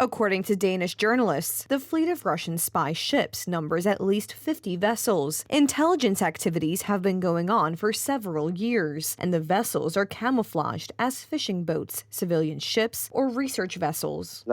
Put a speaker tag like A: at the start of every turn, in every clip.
A: According to Danish journalists, the fleet of Russian spy ships numbers at least 50 vessels. Intelligence activities have been going on for several years, and the vessels are camouflaged as fishing boats, civilian ships, or research vessels.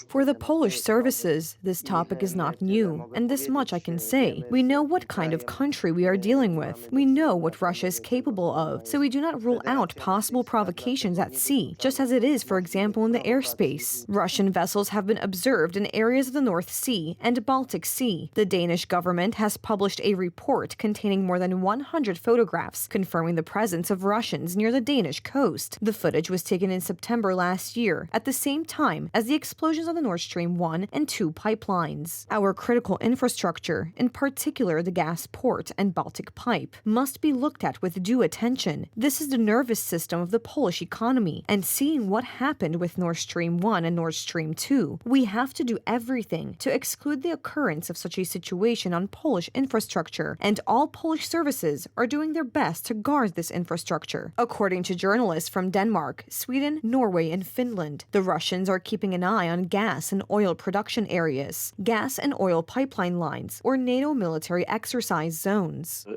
A: For the Polish services, this topic is not new, and this much I can say. We know what kind of country we are dealing with. We know what Russia is capable of, so we do not rule out possible provocations at sea, just as it is, for example, in the airspace. Russian vessels have been observed in areas of the North Sea and Baltic Sea. The Danish government has published a report containing more than 100 photographs confirming the presence of Russians near the Danish coast. The footage was taken in September last year, at the same time as the explosions on the Nord Stream 1 and 2 pipelines. Our critical infrastructure, in particular the gas port and Baltic pipe, must be looked at with due attention. This is the nervous system of the Polish economy, and seeing what happened with Nord Stream 1 and Nord Stream 2, we have to do everything to exclude the occurrence of such a situation on Polish infrastructure, and all Polish services are doing their best to guard this infrastructure. According to journalists from Denmark, Sweden, Norway, and Finland, the Russians are keeping an eye on gas and oil production areas, gas and oil pipeline lines, or NATO military exercise zones.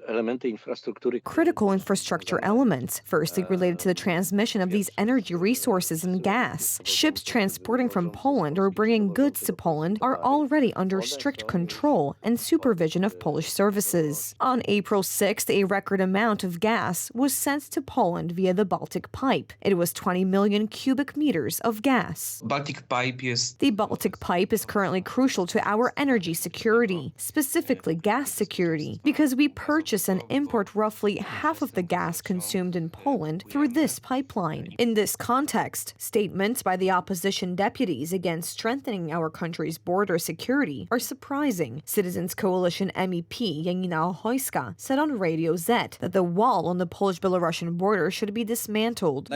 A: Critical infrastructure elements, firstly related to the transmission of these energy resources and gas. Ships transporting from Poland or bringing goods to Poland are already under strict control and supervision of Polish services. On April 6th, a record amount of gas was sent to Poland via the Baltic pipe. It was 20 million cubic meters of gas. The Baltic pipe is currently crucial to our energy security, specifically gas security, because we purchase and import roughly half of the gas consumed in Poland through this pipeline. In this context, statements by the opposition deputies against strengthening our country's border security are surprising. Citizens Coalition MEP Janina Ochojska said on Radio Z that the wall on the Polish-Belarusian border should be dismantled.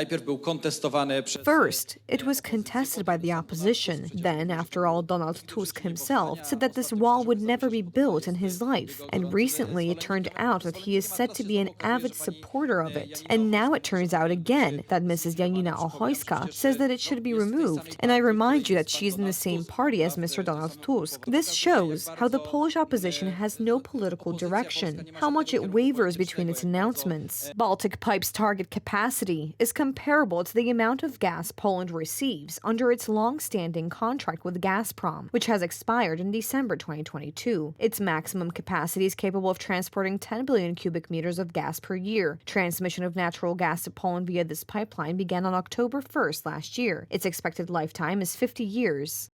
A: First, it was contested by the opposition. Then, after all, Donald Tusk himself said that this wall would never be built in his life. And recently, it turned out that he is said to be an avid supporter of it. And now it turns out again that Mrs. Janina Ochojska says that it should be removed. And I remind you that she's in the same party as Mr. Donald Tusk. This shows how the Polish opposition has no political direction, how much it wavers between its announcements. Baltic Pipe's target capacity is comparable to the amount of gas Poland receives under its long-standing contract with Gazprom, which has expired in December 2022. Its maximum capacity is capable of transporting 10 billion cubic meters of gas per year. Transmission of natural gas to Poland via this pipeline began on October 1st last year. Its expected lifetime is 50 years.